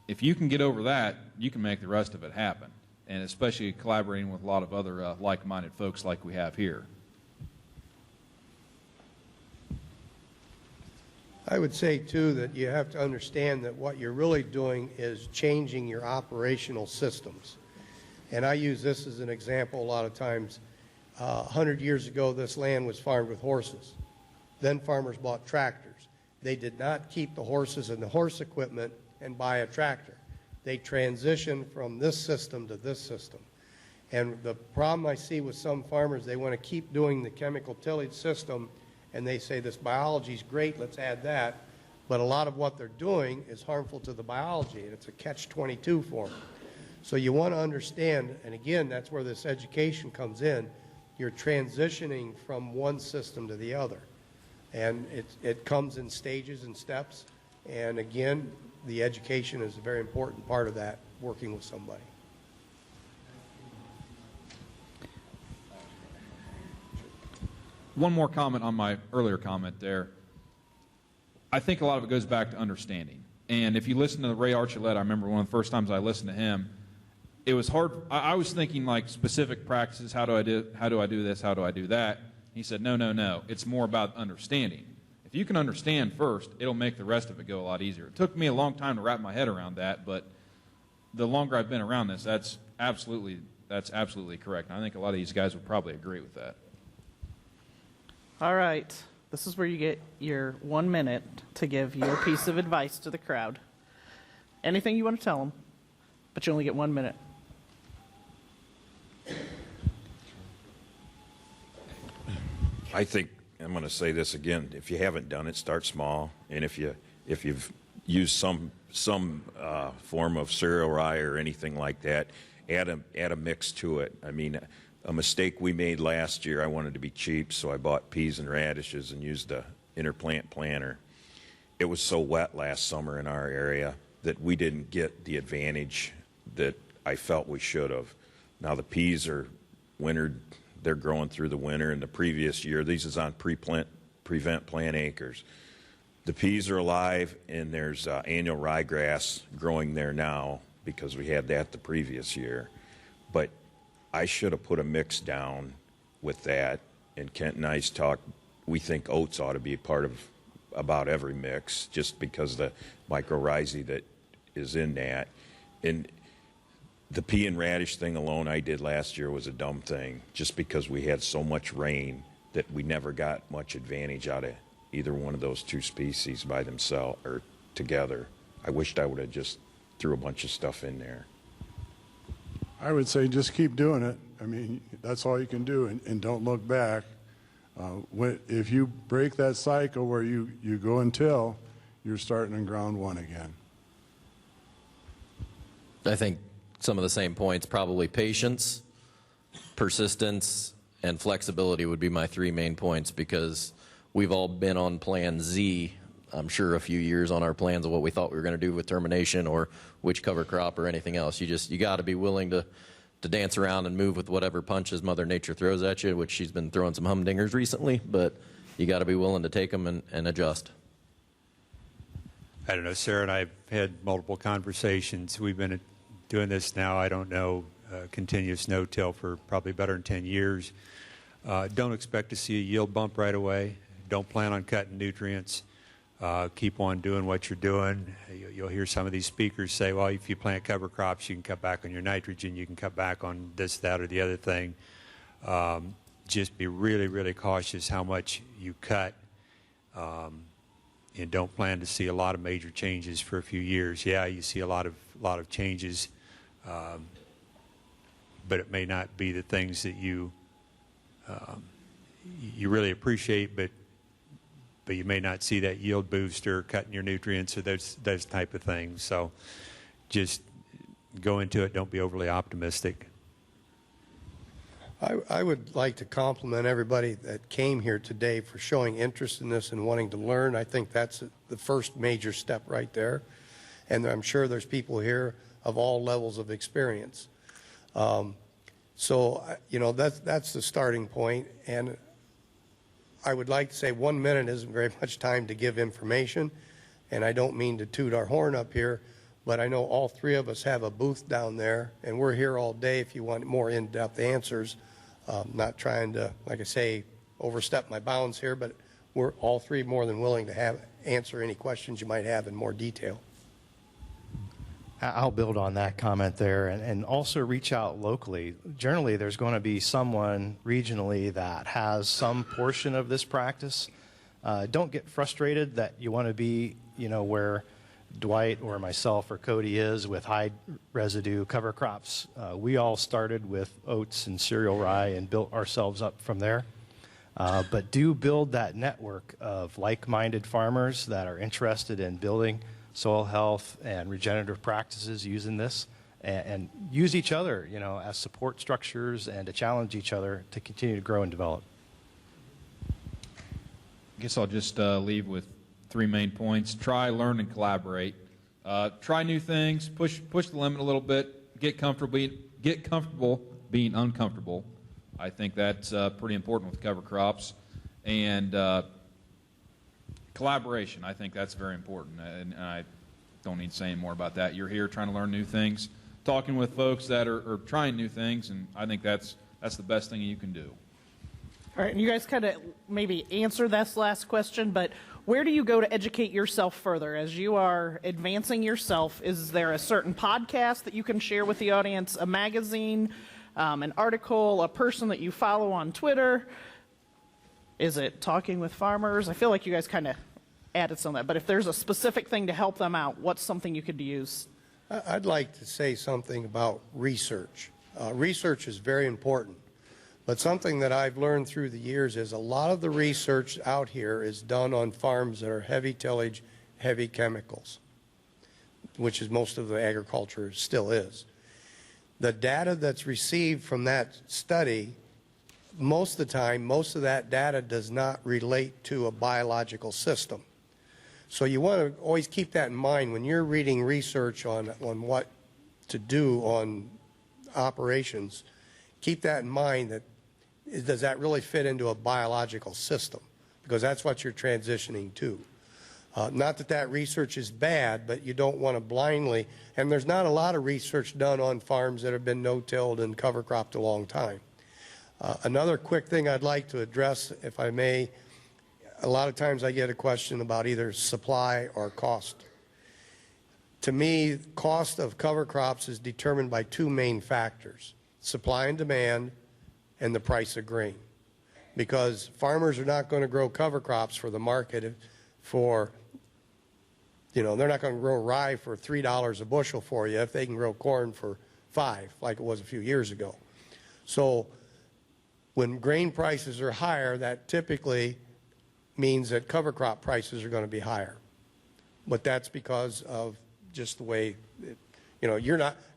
if you can get over that, you can make the rest of it happen, and especially collaborating with a lot of other like-minded folks like we have here. I would say, too, that you have to understand that what you're really doing is changing your operational systems. And I use this as an example a lot of times. 100 years ago, this land was farmed with horses. Then farmers bought tractors. They did not keep the horses and the horse equipment and buy a tractor. They transitioned from this system to this system. And the problem I see with some farmers, they want to keep doing the chemical tillage system, and they say this biology is great, let's add that. But a lot of what they're doing is harmful to the biology, and it's a catch-22 for them. So you want to understand, and again, that's where this education comes in. You're transitioning from one system to the other. And it comes in stages and steps. And again, the education is a very important part of that, working with somebody. One more comment on my earlier comment there. I think a lot of it goes back to understanding. And if you listen to Ray Archuleta, I remember one of the first times I listened to him, it was hard. I was thinking like specific practices. How do I do this? How do I do that? He said, no. It's more about understanding. If you can understand first, it'll make the rest of it go a lot easier. It took me a long time to wrap my head around that, but the longer I've been around this, that's absolutely correct. And I think a lot of these guys would probably agree with that. All right. This is where you get your 1 minute to give your piece of advice to the crowd. Anything you want to tell them, but you only get 1 minute. I think I'm going to say this again. If you haven't done it, start small. And if you've used some form of cereal rye or anything like that, add a mix to it. I mean, a mistake we made last year, I wanted to be cheap, so I bought peas and radishes and used the interplant planter. It was so wet last summer in our area that we didn't get the advantage that I felt we should have. Now the peas are wintered. They're growing through the winter. And the previous year, these is on prevent plant acres. The peas are alive, and there's annual ryegrass growing there now because we had that the previous year. But I should have put a mix down with that. And Kent and I talked, we think oats ought to be a part of about every mix just because the mycorrhizae that is in that. And the pea and radish thing alone I did last year was a dumb thing just because we had so much rain that we never got much advantage out of either one of those two species by themselves or together. I wished I would have just threw a bunch of stuff in there. I would say just keep doing it. I mean, that's all you can do, and don't look back. If you break that cycle where you go and till, you're starting on ground one again. I think some of the same points, probably patience, persistence, and flexibility would be my three main points, because we've all been on plan Z, I'm sure, a few years on our plans of what we thought we were going to do with termination or which cover crop or anything else. You got to be willing to dance around and move with whatever punches Mother Nature throws at you, which she's been throwing some humdingers recently, but you got to be willing to take them and adjust. I don't know, Sarah and I have had multiple conversations. We've been doing this now, I don't know, continuous no-till for probably better than 10 years. Don't expect to see a yield bump right away. Don't plan on cutting nutrients. Keep on doing what you're doing. You'll hear some of these speakers say, well, if you plant cover crops, you can cut back on your nitrogen, you can cut back on this, that, or the other thing. Just be really, really cautious how much you cut. And don't plan to see a lot of major changes for a few years. Yeah, you see a lot of changes, but it may not be the things that you really appreciate, but you may not see that yield boost or cutting your nutrients or those type of things. So just go into it. Don't be overly optimistic. I would like to compliment everybody that came here today for showing interest in this and wanting to learn. I think that's the first major step right there. And I'm sure there's people here of all levels of experience. So, you know, that's the starting point. And I would like to say 1 minute isn't very much time to give information. And I don't mean to toot our horn up here, but I know all three of us have a booth down there, and we're here all day if you want more in-depth answers. Not trying to, like I say, overstep my bounds here, but we're all three more than willing to answer any questions you might have in more detail. I'll build on that comment there and also reach out locally. Generally, there's going to be someone regionally that has some portion of this practice. Don't get frustrated that you want to be, you know, where Dwight or myself or Cody is with high residue cover crops. We all started with oats and cereal rye and built ourselves up from there. But do build that network of like-minded farmers that are interested in building soil health and regenerative practices using this, and use each other, you know, as support structures and to challenge each other to continue to grow and develop. I guess I'll just leave with three main points. Try, learn, and collaborate. Try new things. Push the limit a little bit. Get comfortable being uncomfortable. I think that's pretty important with cover crops. And collaboration, I think that's very important. And I don't need to say any more about that. You're here trying to learn new things, talking with folks that are trying new things, and I think that's the best thing you can do. All right, and you guys kind of maybe answer this last question, but where do you go to educate yourself further as you are advancing yourself? Is there a certain podcast that you can share with the audience, a magazine, an article, a person that you follow on Twitter? Is it talking with farmers? I feel like you guys kind of added some of that, but if there's a specific thing to help them out, what's something you could use? I'd like to say something about research. Research is very important. But something that I've learned through the years is a lot of the research out here is done on farms that are heavy tillage, heavy chemicals, which is most of the agriculture still is. The data that's received from that study, most of the time, most of that data does not relate to a biological system. So you want to always keep that in mind when you're reading research on what to do on operations. Keep that in mind, that does that really fit into a biological system? Because that's what you're transitioning to. Not that that research is bad, but you don't want to blindly, and there's not a lot of research done on farms that have been no-tilled and cover cropped a long time. Another quick thing I'd like to address, if I may, a lot of times I get a question about either supply or cost. To me, cost of cover crops is determined by two main factors: supply and demand, and the price of grain. Because farmers are not going to grow cover crops for the market for, you know, they're not going to grow rye for $3 a bushel for you if they can grow corn for $5, like it was a few years ago. So when grain prices are higher, that typically means that cover crop prices are going to be higher. But that's because of just the way,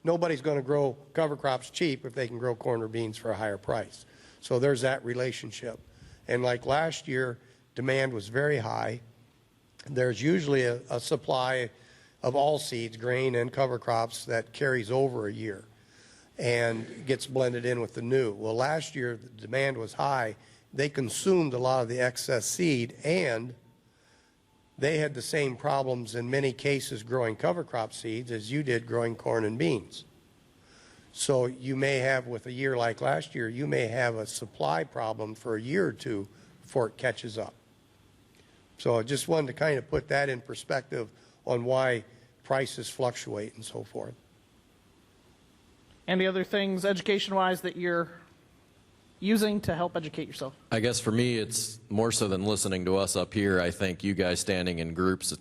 nobody's going to grow cover crops cheap if they can grow corn or beans for a higher price. So there's that relationship. And like last year, demand was very high. There's usually a supply of all seeds, grain and cover crops, that carries over a year and gets blended in with the new. Well, last year the demand was high. They consumed a lot of the excess seed, and they had the same problems in many cases growing cover crop seeds as you did growing corn and beans. So you may have, with a year like last year, you may have a supply problem for a year or two before it catches up. So I just wanted to kind of put that in perspective on why prices fluctuate and so forth. Any other things education-wise that you're using to help educate yourself? I guess for me, it's more so than listening to us up here. I think you guys standing in groups,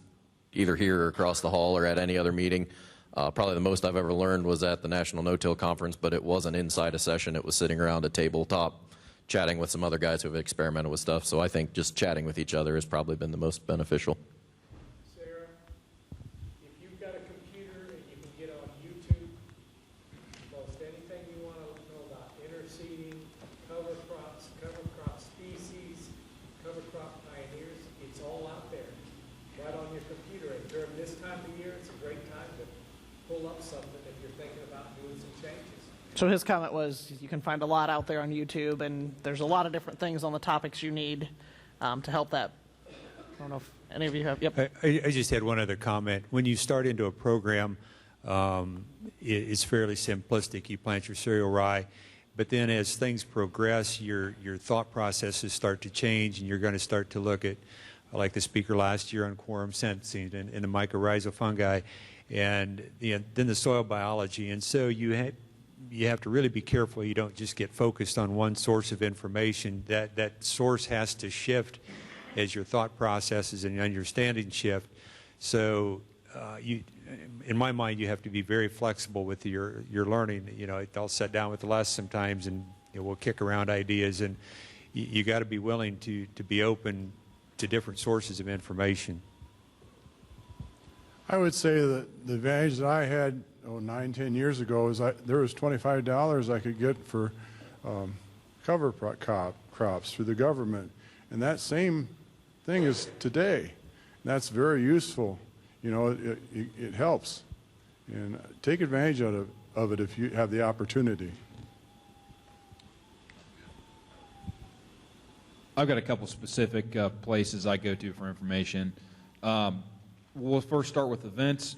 either here or across the hall or at any other meeting, probably the most I've ever learned was at the National No-Till Conference, but it wasn't inside a session. It was sitting around a tabletop, chatting with some other guys who have experimented with stuff. So I think just chatting with each other has probably been the most beneficial. Sarah, if you've got a computer and you can get on YouTube, most anything you want to know about interseeding, cover crop species, cover crop pioneers, it's all out there, right on your computer. And during this time of year, it's a great time to pull up something if you're thinking about doing some changes. So his comment was you can find a lot out there on YouTube, and there's a lot of different things on the topics you need to help that. I don't know if any of you have. Yep. I just had one other comment. When you start into a program, it's fairly simplistic. You plant your cereal rye, but then as things progress, your thought processes start to change, and you're going to start to look at, like the speaker last year on quorum sensing and the mycorrhizal fungi, and then the soil biology. And so you have to really be careful you don't just get focused on one source of information. That source has to shift as your thought processes and understanding shift. So in my mind, you have to be very flexible with your learning. I'll sit down with Les sometimes, and we'll kick around ideas, and you got to be willing to be open to different sources of information. I would say that the advantage that I had 9-10 years ago is there was $25 I could get for cover crops through the government, and that same thing is today. And that's very useful. It helps, and take advantage of it if you have the opportunity. I've got a couple specific places I go to for information. We'll first start with events.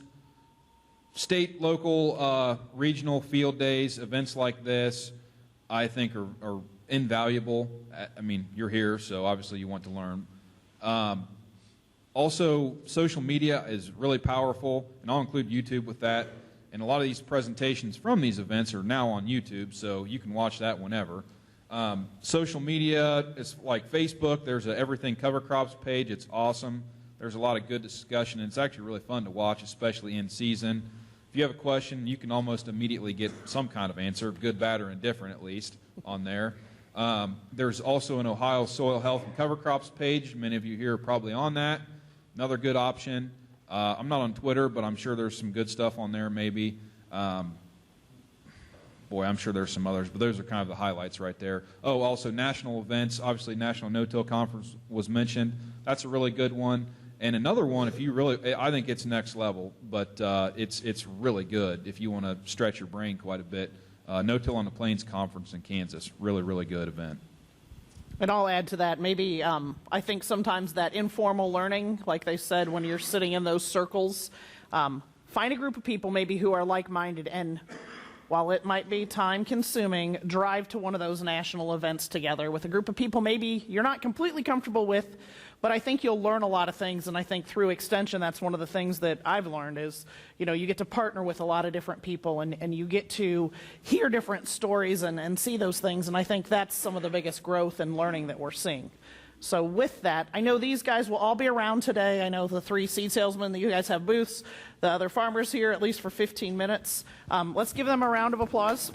State, local, regional field days, events like this, I think are invaluable. I mean, you're here, so obviously you want to learn. Also, social media is really powerful, and I'll include YouTube with that. And a lot of these presentations from these events are now on YouTube, so you can watch that whenever. Social media is like Facebook. There's a Everything Cover Crops page. It's awesome. There's a lot of good discussion, and it's actually really fun to watch, especially in season. If you have a question, you can almost immediately get some kind of answer, good, bad, or indifferent at least, on there. There's also an Ohio Soil Health and Cover Crops page. Many of you here are probably on that. Another good option. I'm not on Twitter, but I'm sure there's some good stuff on there maybe. Boy, I'm sure there's some others, but those are kind of the highlights right there. Oh, also national events. Obviously, National No-Till Conference was mentioned. That's a really good one. And another one, if you really, I think it's next level, but it's really good if you want to stretch your brain quite a bit. No-Till on the Plains Conference in Kansas, really, really good event. And I'll add to that, maybe I think sometimes that informal learning, like they said, when you're sitting in those circles, find a group of people maybe who are like-minded, and while it might be time-consuming, drive to one of those national events together with a group of people maybe you're not completely comfortable with, but I think you'll learn a lot of things, and I think through extension, that's one of the things that I've learned is, you get to partner with a lot of different people, and you get to hear different stories and see those things, and I think that's some of the biggest growth and learning that we're seeing. So with that, I know these guys will all be around today. I know the 3 seed salesmen that you guys have booths, the other farmers here at least for 15 minutes. Let's give them a round of applause.